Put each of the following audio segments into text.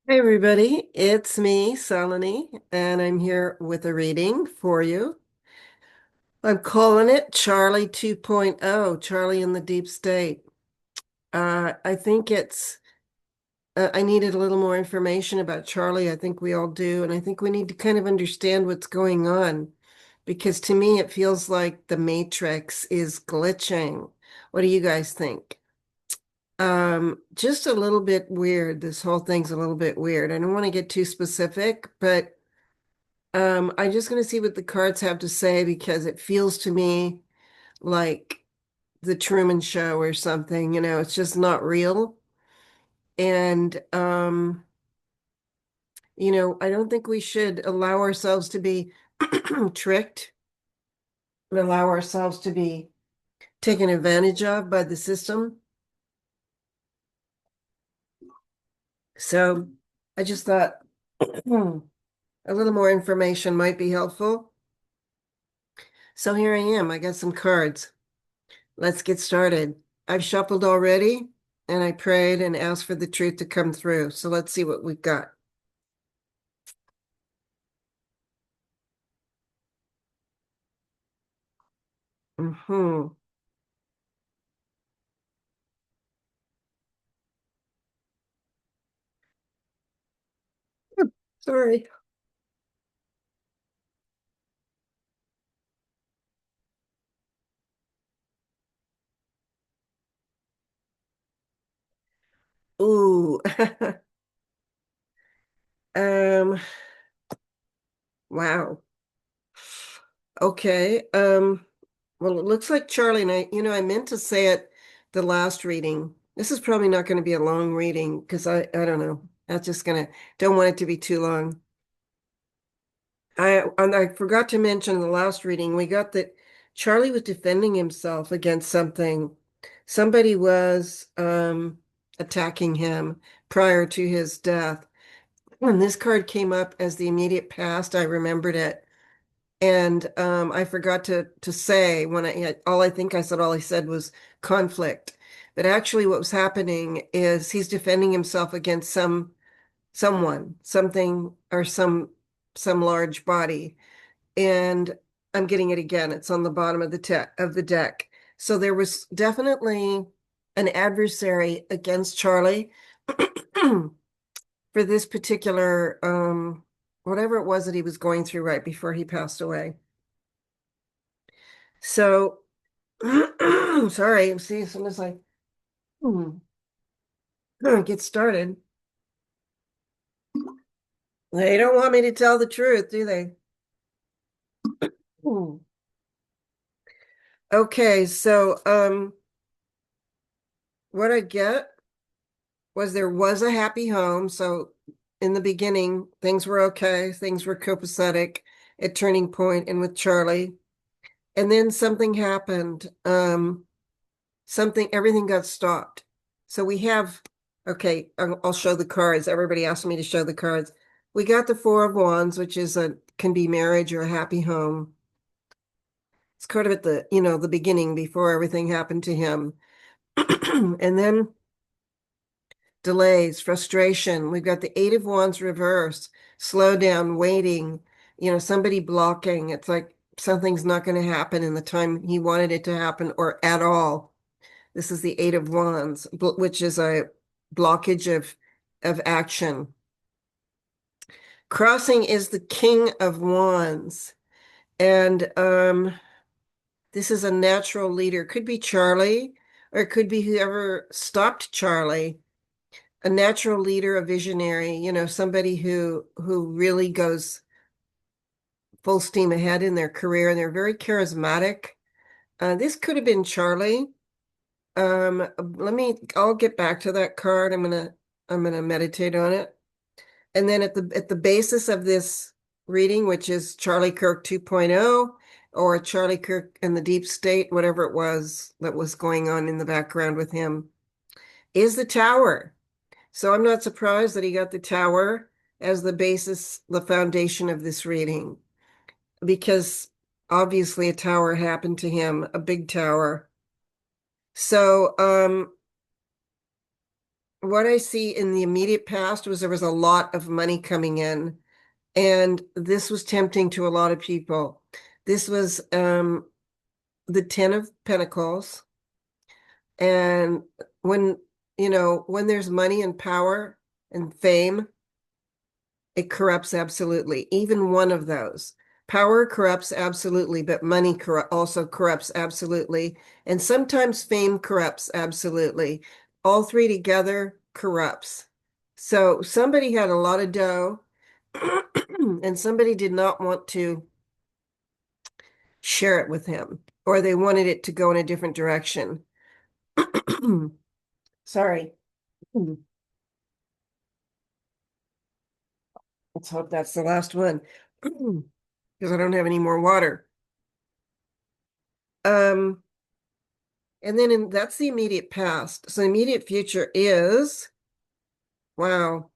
Hey everybody, it's me, Saloni, and I'm here with a reading for you. I'm calling it Charlie 2.0, Charlie in the Deep State. I think I needed a little more information about Charlie. I think we all do, and I think we need to kind of understand what's going on because to me it feels like the Matrix is glitching. What do you guys think? Just a little bit weird. This whole thing's a little bit weird. I don't want to get too specific, but I'm just going to see what the cards have to say because it feels to me like the Truman Show or something, it's just not real. And, I don't think we should allow ourselves to be tricked, allow ourselves to be taken advantage of by the system. So I just thought a little more information might be helpful. So here I am. I got some cards. Let's get started. I've shuffled already and I prayed and asked for the truth to come through. So let's see what we've got. Hmm. Sorry. Ooh. Um, wow. Okay. Well, it looks like Charlie and I meant to say it the last reading. This is probably not going to be a long reading because I don't know. That's just don't want it to be too long. I forgot to mention in the last reading, we got that Charlie was defending himself against something. Somebody was attacking him prior to his death. When this card came up as the immediate past, I remembered it. And I forgot to say when all I said was conflict. But actually what was happening is he's defending himself against someone, something or some large body, and I'm getting it again. It's on the bottom of the deck. So there was definitely an adversary against Charlie for this particular whatever it was that he was going through right before he passed away. So sorry, see, as soon as I hmm, get started, they don't want me to tell the truth, do they? Hmm. Okay, so what I get was there was a happy home. So in the beginning, things were okay. Things were copacetic at Turning Point and with Charlie. And then something happened. Everything got stopped. So we have, okay, I'll show the cards. Everybody asked me to show the cards. We got the Four of Wands, which can be marriage or a happy home. It's kind of at the beginning before everything happened to him. And then delays, frustration. We've got the Eight of Wands reverse, slow down, waiting, somebody blocking. It's like something's not going to happen in the time he wanted it to happen or at all. This is the Eight of Wands, which is a blockage of action. Crossing is the King of Wands. And this is a natural leader. Could be Charlie, or it could be whoever stopped Charlie, a natural leader, a visionary, somebody who really goes full steam ahead in their career and they're very charismatic. This could have been Charlie. I'll get back to that card. I'm gonna meditate on it. And then at the basis of this reading, which is Charlie Kirk 2.0 or Charlie Kirk and the Deep State, whatever it was that was going on in the background with him, is the Tower. So I'm not surprised that he got the tower as the basis, the foundation of this reading, because obviously a tower happened to him, a big tower. So what I see in the immediate past was there was a lot of money coming in, and this was tempting to a lot of people. This was the Ten of Pentacles. And when, when there's money and power and fame, it corrupts absolutely. Even one of those. Power corrupts absolutely, but money also corrupts absolutely. And sometimes fame corrupts absolutely. All three together corrupts. So somebody had a lot of dough and somebody did not want to share it with him, or they wanted it to go in a different direction. Sorry. Let's hope that's the last one because I don't have any more water. Um, and then that's the immediate past. So the immediate future is, wow,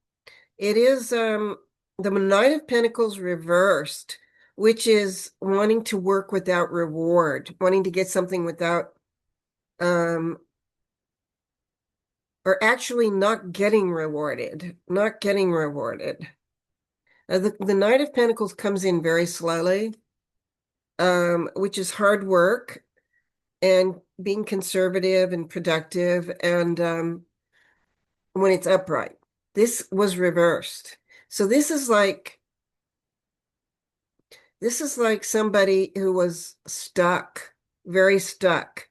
it is the Knight of Pentacles reversed, which is wanting to work without reward, wanting to get something without um or actually not getting rewarded, not getting rewarded. The Knight of Pentacles comes in very slowly, which is hard work and being conservative and productive, and when it's upright. This was reversed. So this is like somebody who was stuck, very stuck.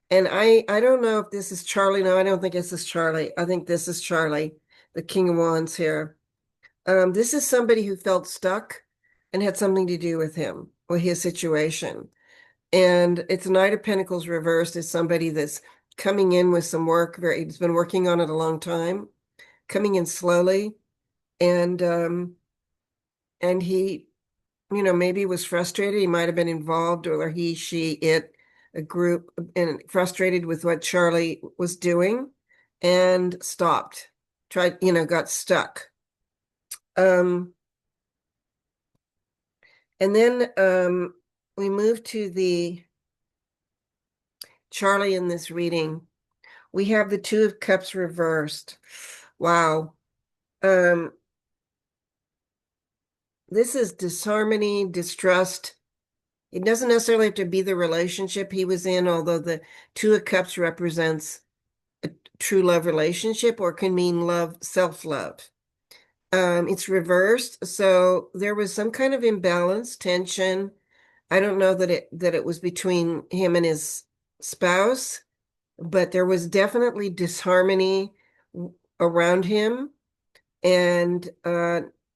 And I don't know if this is Charlie. No, I don't think this is Charlie. I think this is Charlie, the King of Wands here. This is somebody who felt stuck and had something to do with him or his situation. And it's Knight of Pentacles reversed is somebody that's coming in with some work. He's been working on it a long time, coming in slowly, and he, maybe was frustrated. He might have been involved, or he, she, it, a group, and frustrated with what Charlie was doing, and stopped. Tried, got stuck. Um, and then we move to the Charlie in this reading. We have the Two of Cups reversed. Wow. Um, this is disharmony, distrust. It doesn't necessarily have to be the relationship he was in, although the Two of Cups represents a true love relationship, or can mean love, self-love. It's reversed, so there was some kind of imbalance, tension. I don't know that it was between him and his spouse, but there was definitely disharmony around him, and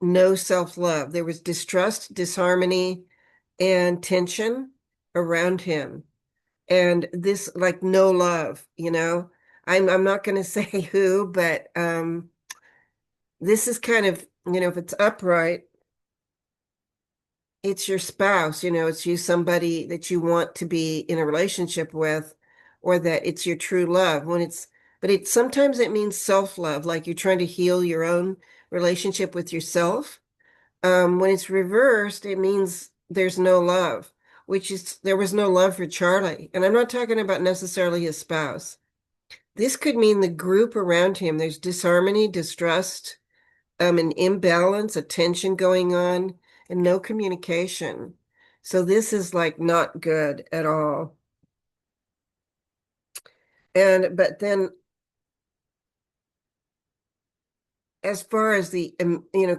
no self-love. There was distrust, disharmony, and tension around him. And this, like, no love, I'm not going to say who, but this is kind of, if it's upright, it's your spouse, it's you, somebody that you want to be in a relationship with, or that it's your true love. But sometimes it means self-love, like you're trying to heal your own relationship with yourself. When it's reversed, it means there's no love, which is there was no love for Charlie. And I'm not talking about necessarily his spouse. This could mean the group around him. There's disharmony, distrust, an imbalance, a tension going on, and no communication. So this is like not good at all. But then as far as the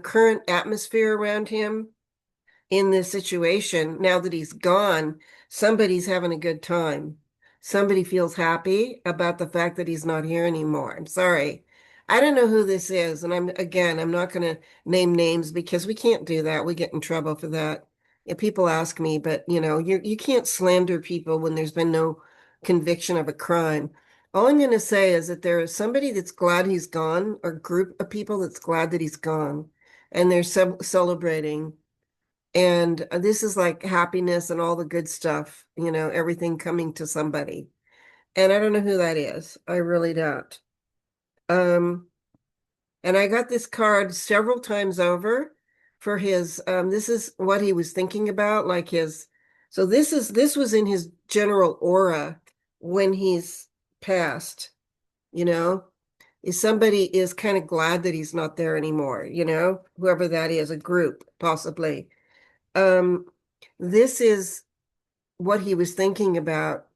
current atmosphere around him in this situation, now that he's gone, somebody's having a good time. Somebody feels happy about the fact that he's not here anymore. I'm sorry. I don't know who this is. And I'm not going to name names because we can't do that. We get in trouble for that. If people ask me, but you can't slander people when there's been no conviction of a crime. All I'm going to say is that there is somebody that's glad he's gone, or group of people that's glad that he's gone, and they're celebrating. And this is like happiness and all the good stuff, everything coming to somebody. And I don't know who that is. I really don't. Um, and I got this card several times over for his, this is what he was thinking about, like so this was in his general aura when he's passed, you know? is somebody is kind of glad that he's not there anymore, whoever that is, a group, possibly. Um, this is what he was thinking about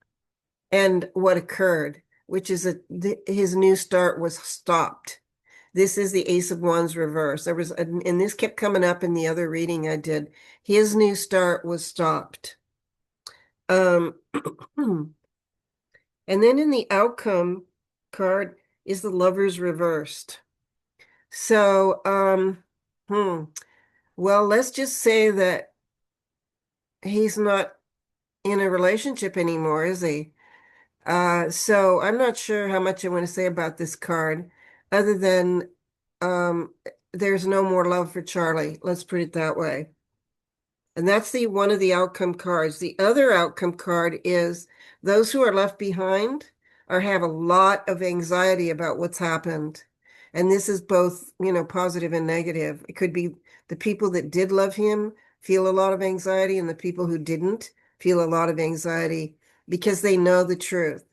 and what occurred, which is his new start was stopped. This is the Ace of Wands reverse. And this kept coming up in the other reading I did. His new start was stopped. Um, and then in the outcome card is the Lovers reversed. So, well, let's just say that he's not in a relationship anymore, is he? So I'm not sure how much I want to say about this card, other than um, there's no more love for Charlie. Let's put it that way. And that's the one of the outcome cards. The other outcome card is those who are left behind or have a lot of anxiety about what's happened. And this is both, positive and negative. It could be the people that did love him feel a lot of anxiety, and the people who didn't feel a lot of anxiety because they know the truth.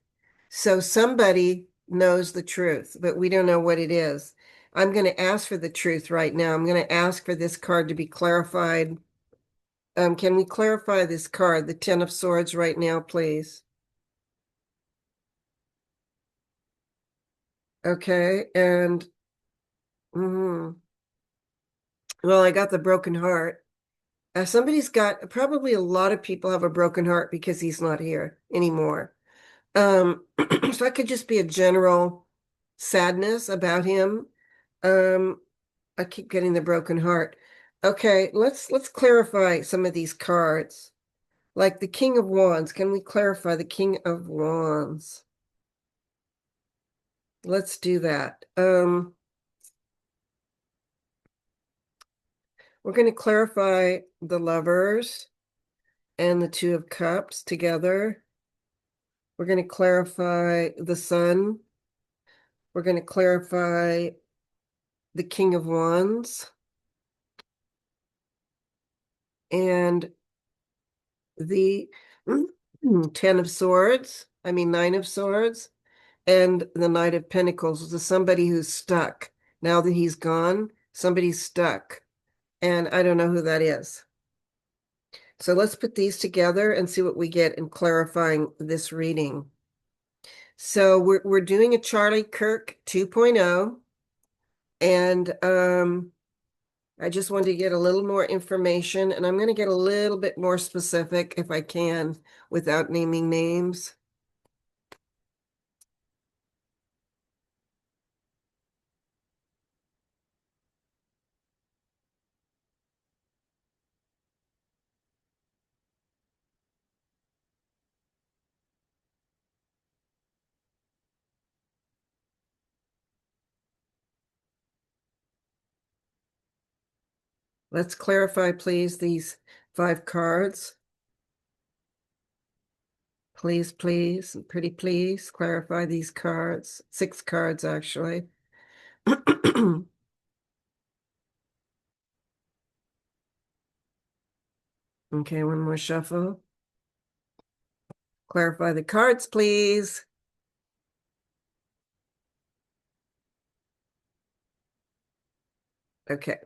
So somebody knows the truth, but we don't know what it is. I'm going to ask for the truth right now. I'm going to ask for this card to be clarified. Can we clarify this card, the Ten of Swords, right now, please? Okay, and well, I got the broken heart. Somebody's got, probably a lot of people have a broken heart because he's not here anymore. So that could just be a general sadness about him. Um, I keep getting the broken heart. Okay, let's clarify some of these cards. Like the King of Wands. Can we clarify the King of Wands? Let's do that. We're going to clarify the Lovers and the Two of Cups together. We're going to clarify the Sun. We're going to clarify the King of Wands and the Ten of Swords. I mean, Nine of Swords and the Knight of Pentacles. This is somebody who's stuck. Now that he's gone, somebody's stuck. And I don't know who that is. So let's put these together and see what we get in clarifying this reading. So we're doing a Charlie Kirk 2.0, and I just wanted to get a little more information, and I'm going to get a little bit more specific if I can without naming names. Let's clarify, please, these 5 cards. Please, please, pretty please, clarify these cards. 6 cards, actually. Okay, one more shuffle. Clarify the cards, please. Okay.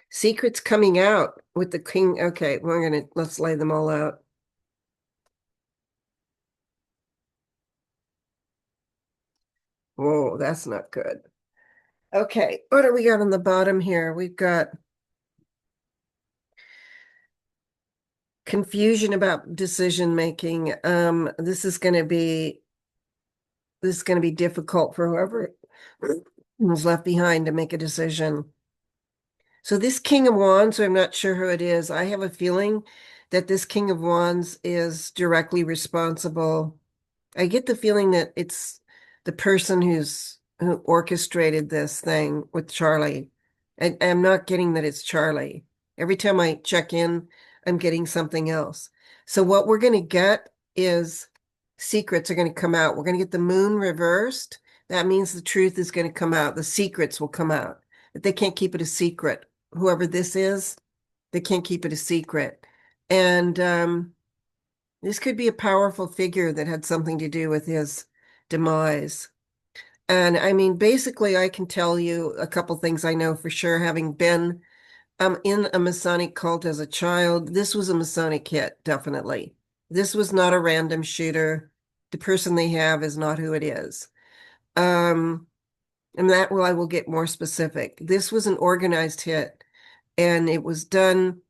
Secrets coming out with the king. Okay, let's lay them all out. Whoa, that's not good. Okay, what do we got on the bottom here? We've got confusion about decision making. This is going to be difficult for whoever was left behind to make a decision. So this King of Wands, I'm not sure who it is. I have a feeling that this King of Wands is directly responsible. I get the feeling that it's the person who orchestrated this thing with Charlie. And I'm not getting that it's Charlie. Every time I check in, I'm getting something else. So what we're going to get is secrets are going to come out. We're going to get the moon reversed. That means the truth is going to come out. The secrets will come out. But they can't keep it a secret. Whoever this is, they can't keep it a secret. And this could be a powerful figure that had something to do with his demise. And I mean, basically, I can tell you a couple things I know for sure, having been in a Masonic cult as a child. This was a Masonic hit, definitely. This was not a random shooter. The person they have is not who it is. Um, and that, well, I will get more specific. This was an organized hit, and it was done.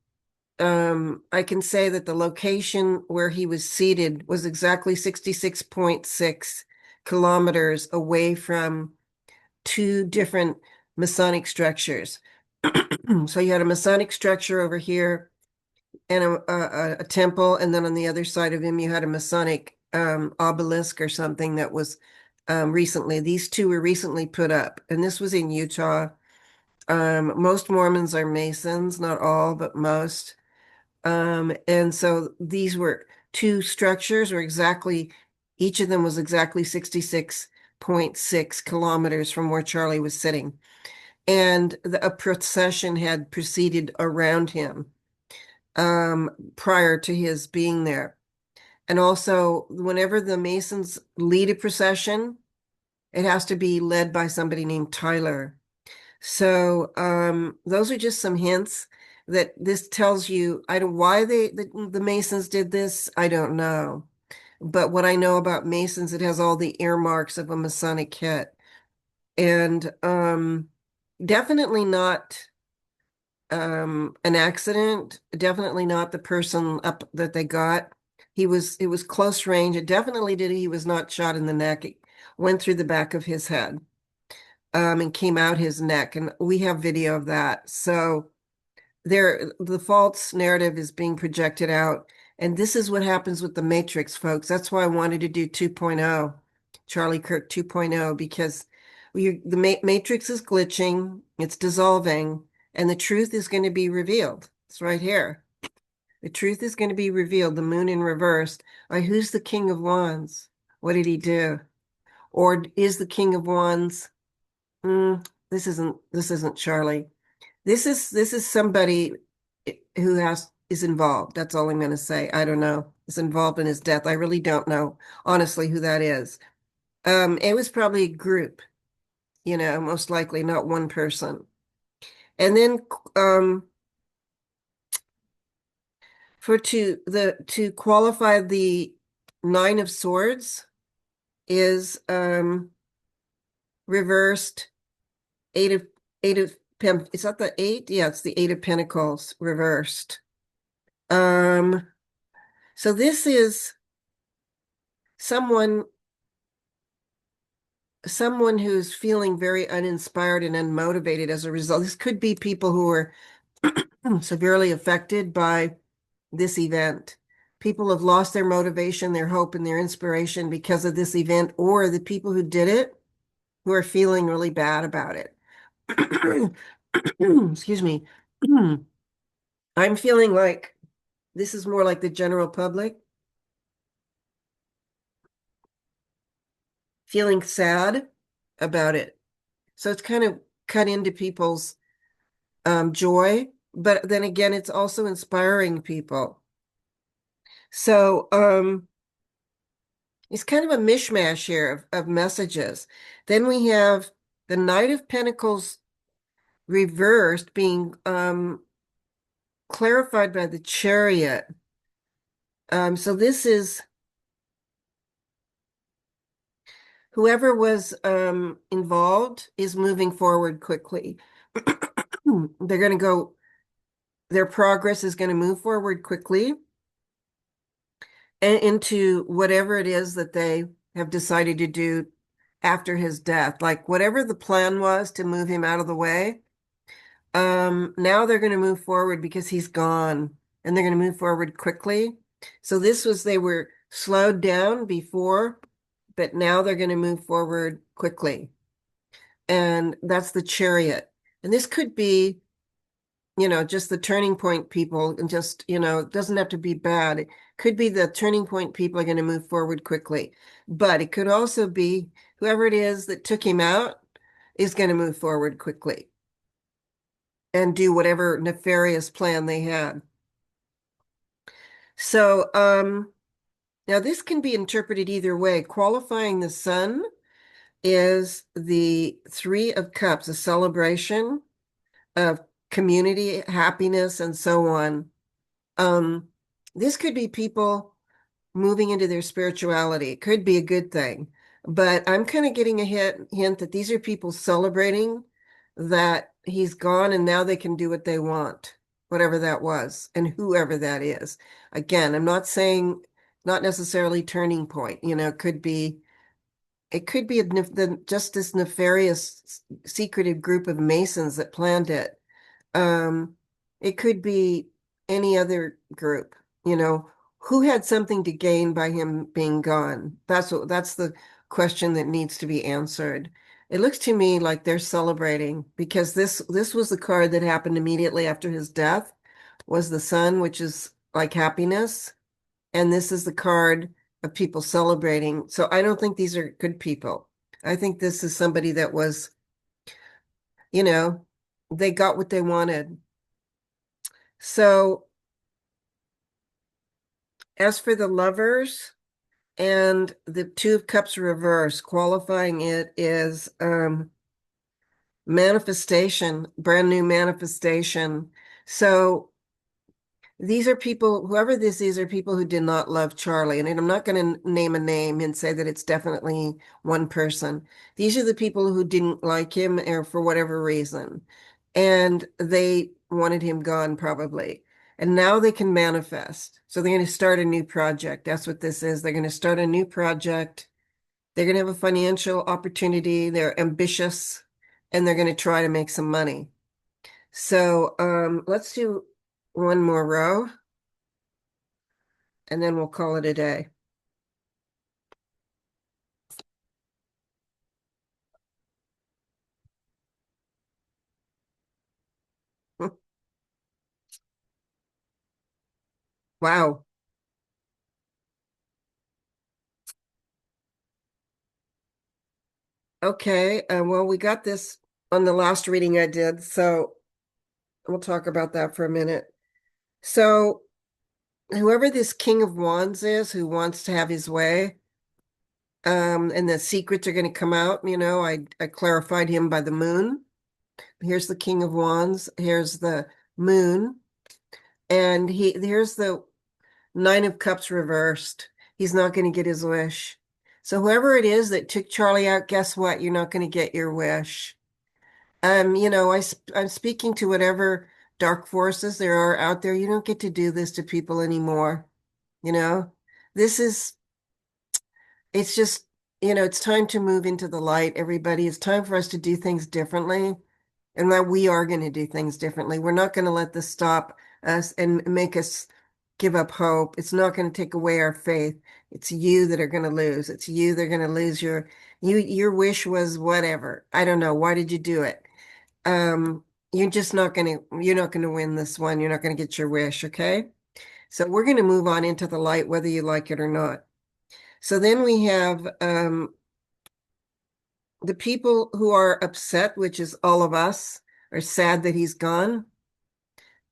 I can say that the location where he was seated was exactly 66.6 kilometers away from two different Masonic structures. So you had a Masonic structure over here and a temple, and then on the other side of him, you had a Masonic obelisk or something that was recently. These two were recently put up, and this was in Utah. Most Mormons are Masons, not all, but most. And so these were two structures, or exactly, each of them was exactly 66.6 kilometers from where Charlie was sitting. And a procession had proceeded around him prior to his being there. And also, whenever the Masons lead a procession, it has to be led by somebody named Tyler. So those are just some hints that this tells you. I don't why the Masons did this. I don't know. But what I know about Masons, it has all the earmarks of a Masonic kit. And definitely not an accident, definitely not the person up that they got. It was close range. It definitely did. He was not shot in the neck. It went through the back of his head, and came out his neck. And we have video of that. So the false narrative is being projected out. And this is what happens with the Matrix, folks. That's why I wanted to do 2.0, Charlie Kirk 2.0, because the Matrix is glitching, it's dissolving, and the truth is going to be revealed. It's right here. The truth is going to be revealed. The moon in reverse. Who's the King of Wands? What did he do? Or is the King of Wands? This isn't Charlie. This is somebody who is involved. That's all I'm going to say. I don't know. Is involved in his death. I really don't know, honestly, who that is. It was probably a group, most likely not one person. And then to qualify the Nine of Swords is reversed eight of is that the eight? Yeah, it's the Eight of Pentacles reversed. So this is someone who's feeling very uninspired and unmotivated as a result. This could be people who are severely affected by this event. People have lost their motivation, their hope, and their inspiration because of this event, or the people who did it who are feeling really bad about it. Excuse me. I'm feeling like this is more like the general public feeling sad about it. So it's kind of cut into people's joy, but then again, it's also inspiring people. So it's kind of a mishmash here of messages. Then we have the Knight of Pentacles reversed being clarified by the Chariot. So this is whoever was involved is moving forward quickly. They're going to go, their progress is going to move forward quickly and into whatever it is that they have decided to do after his death. Like whatever the plan was to move him out of the way, now they're going to move forward because he's gone, and they're going to move forward quickly. So they were slowed down before, but now they're going to move forward quickly. And that's the Chariot. And this could be, just the turning point people, and just, it doesn't have to be bad. It could be the turning point people are going to move forward quickly. But it could also be whoever it is that took him out is going to move forward quickly and do whatever nefarious plan they had. So, Now, this can be interpreted either way. Qualifying the sun is the Three of Cups, a celebration of community, happiness, and so on. Um, this could be people moving into their spirituality. It could be a good thing. But I'm kind of getting a hint that these are people celebrating that he's gone and now they can do what they want, whatever that was, and whoever that is. Again, I'm not saying not necessarily turning point, it could be just this nefarious, secretive group of Masons that planned it. Um, it could be any other group, you know, who had something to gain by him being gone? That's the question that needs to be answered. It looks to me like they're celebrating because this was the card that happened immediately after his death, was the sun, which is like happiness, and this is the card of people celebrating. So I don't think these are good people. I think this is somebody that was, you know, they got what they wanted. So as for the lovers and the Two of Cups reverse, qualifying it is manifestation, brand new manifestation. So these are people, whoever this is, are people who did not love Charlie. And I'm not going to name a name and say that it's definitely one person. These are the people who didn't like him or for whatever reason. And they wanted him gone probably. And now they can manifest. So they're going to start a new project. That's what this is. They're going to start a new project. They're going to have a financial opportunity. They're ambitious and they're going to try to make some money. So let's do one more row and then we'll call it a day. Wow. Okay. Well, we got this on the last reading I did, so we'll talk about that for a minute. So, whoever this King of Wands is who wants to have his way, and the secrets are going to come out, I clarified him by the moon. Here's the King of Wands, here's the moon, and here's the Nine of Cups reversed. He's not going to get his wish. So whoever it is that took Charlie out, guess what? You're not going to get your wish. I'm speaking to whatever dark forces there are out there. You don't get to do this to people anymore. You know, this is, it's just, it's time to move into the light, everybody. It's time for us to do things differently. And that we are going to do things differently. We're not going to let this stop us and make us give up hope. It's not going to take away our faith. It's you that are going to lose. It's you that are going to lose your wish was whatever. I don't know. Why did you do it? Um, you're not going to win this one. You're not going to get your wish. Okay. So we're going to move on into the light, whether you like it or not. So then we have, the people who are upset, which is all of us, are sad that he's gone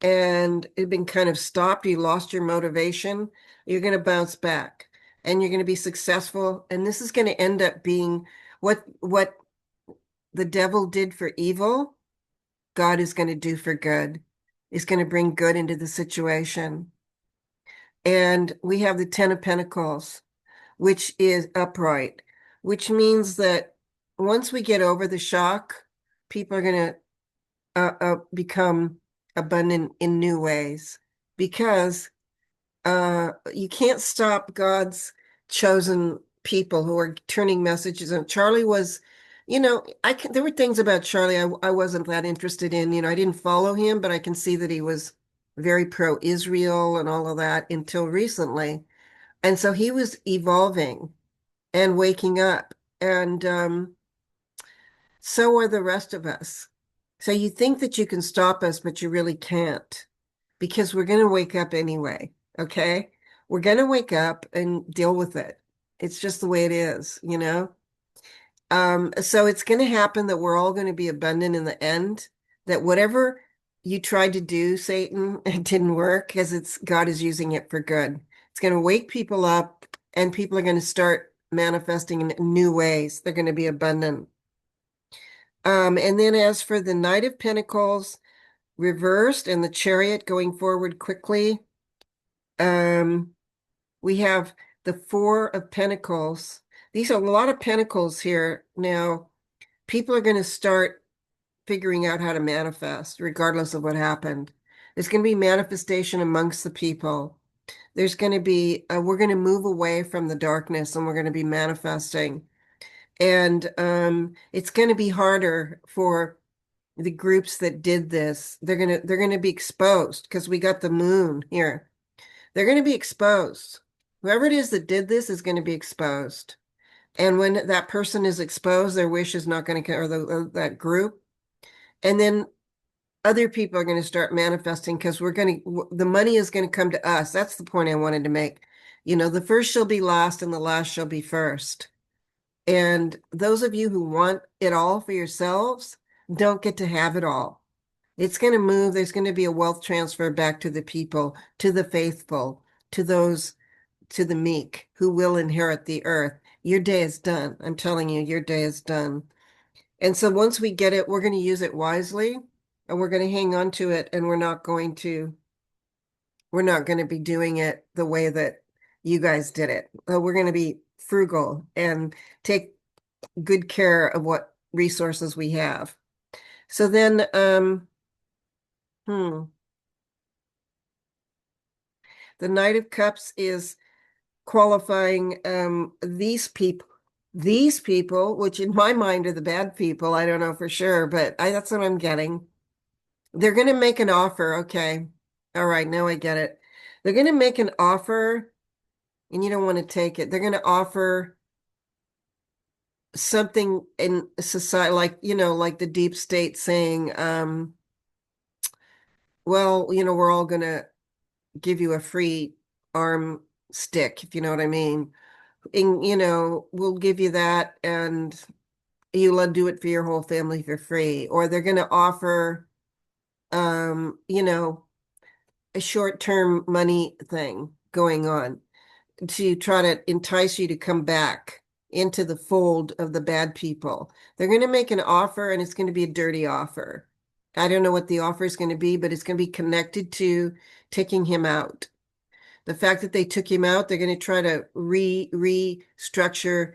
and it had been kind of stopped. You lost your motivation. You're going to bounce back and you're going to be successful. And this is going to end up being what the devil did for evil, God is going to do for good. He's going to bring good into the situation. And we have the Ten of Pentacles, which is upright, which means that once we get over the shock, people are going to become abundant in new ways because you can't stop God's chosen people who are turning messages. And Charlie was, there were things about Charlie I wasn't that interested in. I didn't follow him, but I can see that he was very pro-Israel and all of that until recently. And so he was evolving and waking up. And so are the rest of us. So you think that you can stop us, but you really can't because we're going to wake up anyway. Okay. We're going to wake up and deal with it. It's just the way it is. So it's going to happen that we're all going to be abundant in the end, that whatever you tried to do, Satan, it didn't work because God is using it for good. It's going to wake people up and people are going to start manifesting in new ways. They're going to be abundant. And then as for the Knight of Pentacles reversed and the Chariot going forward quickly, um, we have the Four of Pentacles. These are a lot of pentacles here. Now, people are going to start figuring out how to manifest, regardless of what happened. There's going to be manifestation amongst the people. There's going to be, we're going to move away from the darkness and we're going to be manifesting. And it's going to be harder for the groups that did this. They're going to be exposed because we got the moon here. They're going to be exposed. Whoever it is that did this is going to be exposed. And when that person is exposed, their wish is not going to, or that group. And then other people are going to start manifesting because the money is going to come to us. That's the point I wanted to make. The first shall be last and the last shall be first. And those of you who want it all for yourselves don't get to have it all. It's going to move. There's going to be a wealth transfer back to the people, to the faithful, to those, to the meek who will inherit the earth. Your day is done. I'm telling you, your day is done. And so once we get it, we're going to use it wisely and we're going to hang on to it, and we're not going to be doing it the way that you guys did it. We're going to be frugal and take good care of what resources we have. So then, the Knight of Cups is qualifying these people, which in my mind are the bad people. I don't know for sure, but that's what I'm getting. They're going to make an offer. Okay. All right. Now I get it. They're going to make an offer and you don't want to take it. They're going to offer something in society, like, like the deep state saying, well, we're all going to give you a free arm stick, if you know what I mean. And, we'll give you that and you'll do it for your whole family for free. Or they're going to offer, um, you know, a short-term money thing going on to try to entice you to come back into the fold of the bad people. They're going to make an offer and it's going to be a dirty offer. I don't know what the offer is going to be, but it's going to be connected to taking him out. The fact that they took him out, they're going to try to restructure,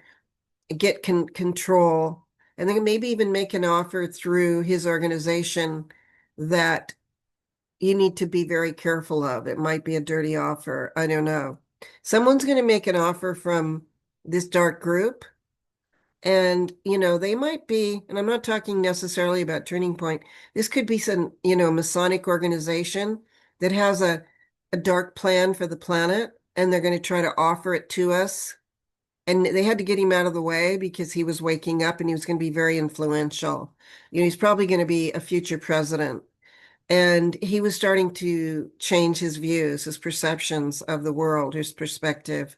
get control, and then maybe even make an offer through his organization that you need to be very careful of. It might be a dirty offer. I don't know. Someone's going to make an offer from this dark group. And, they might be, and I'm not talking necessarily about Turning Point. This could be some, Masonic organization that has a dark plan for the planet, and they're going to try to offer it to us. And they had to get him out of the way because he was waking up and he was going to be very influential. He's probably going to be a future president. And he was starting to change his views, his perceptions of the world, his perspective.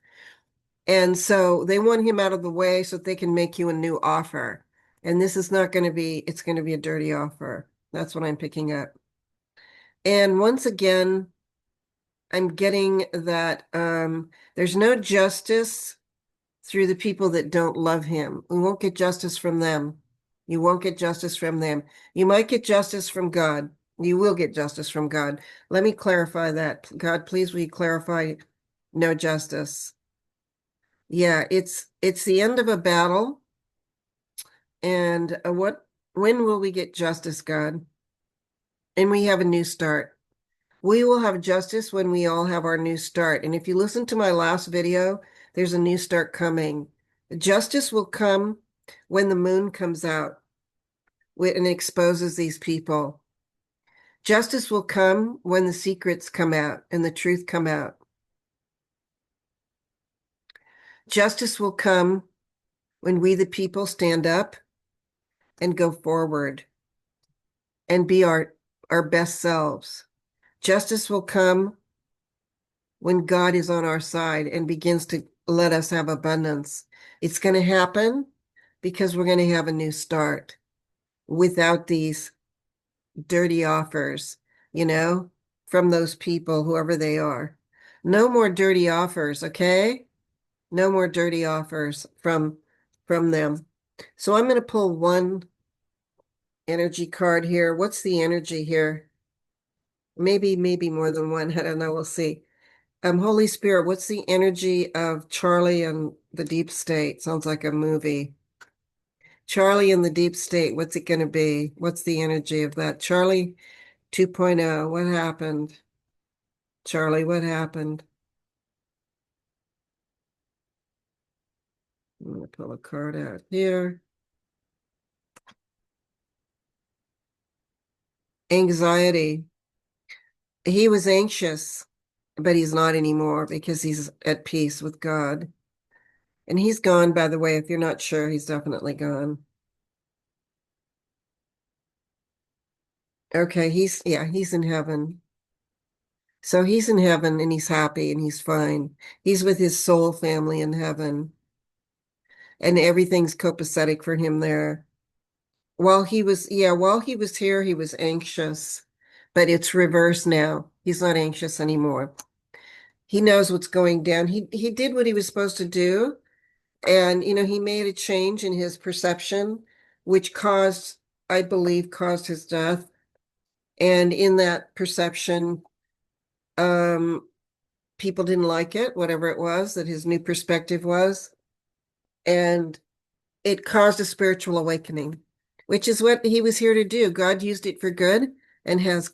And so they want him out of the way so that they can make you a new offer. And this is not going to be, it's going to be a dirty offer. That's what I'm picking up. And once again, I'm getting that there's no justice through the people that don't love him. We won't get justice from them. You won't get justice from them. You might get justice from God. You will get justice from God. Let me clarify that. God, please will you clarify no justice? Yeah, it's the end of a battle. And when will we get justice, God? And we have a new start. We will have justice when we all have our new start. And if you listen to my last video, there's a new start coming. Justice will come when the moon comes out and exposes these people. Justice will come when the secrets come out and the truth come out. Justice will come when we, the people, stand up and go forward and be our best selves. Justice will come when God is on our side and begins to let us have abundance. It's going to happen because we're going to have a new start without these dirty offers, from those people, whoever they are. No more dirty offers, okay? No more dirty offers from them. So I'm going to pull one energy card here. What's the energy here? Maybe more than one. I don't know. We'll see. Holy Spirit, what's the energy of Charlie and the deep state? Sounds like a movie. Charlie and the deep state, what's it going to be? What's the energy of that? Charlie 2.0, what happened? Charlie, what happened? I'm going to pull a card out here. Anxiety. He was anxious, but he's not anymore because he's at peace with God. And he's gone, by the way, if you're not sure, he's definitely gone. Okay, he's in heaven. So he's in heaven and he's happy and he's fine. He's with his soul family in heaven, and everything's copacetic for him there. While he was here, he was anxious, but it's reversed now. He's not anxious anymore. He knows what's going down. He did what he was supposed to do, and he made a change in his perception, which I believe, caused his death. And in that perception, um, people didn't like it, whatever it was that his new perspective was, and it caused a spiritual awakening, which is what he was here to do. God used it for good and has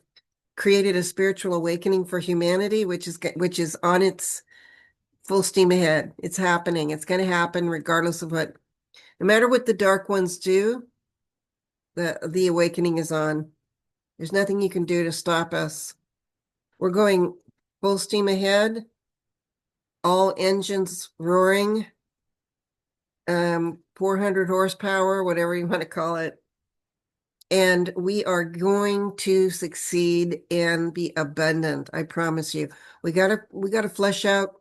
created a spiritual awakening for humanity, which is on its full steam ahead. It's happening. It's going to happen regardless of what, no matter what the dark ones do, the awakening is on. There's nothing you can do to stop us. We're going full steam ahead, all engines roaring, 400 horsepower, whatever you want to call it. And we are going to succeed and be abundant. I promise you. We gotta flesh out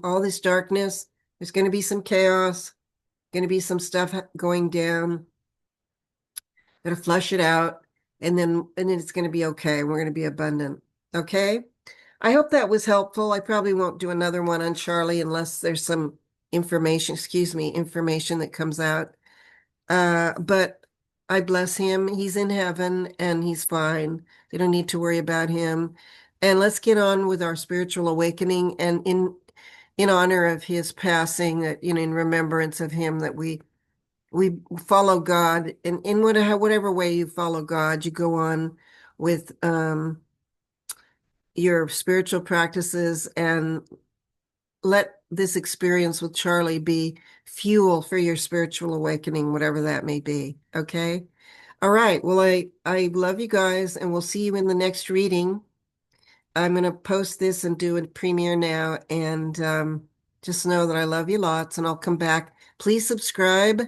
all this darkness. There's going to be some chaos, going to be some stuff going down. Got to flush it out, and then it's going to be okay. We're going to be abundant. Okay. I hope that was helpful. I probably won't do another one on Charlie unless there's some information that comes out. But I bless him. He's in heaven and he's fine. They don't need to worry about him. And let's get on with our spiritual awakening, and in honor of his passing, that in remembrance of him, that we follow God, and in whatever way you follow God, you go on with your spiritual practices, and let this experience with Charlie be fuel for your spiritual awakening, whatever that may be. Okay. All right. Well, I love you guys, and we'll see you in the next reading. I'm going to post this and do a premiere now, and just know that I love you lots, and I'll come back. Please subscribe,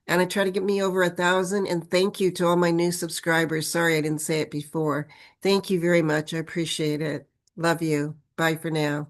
and I try to get me over 1,000. And thank you to all my new subscribers. Sorry I didn't say it before. Thank you very much. I appreciate it. Love you. Bye for now.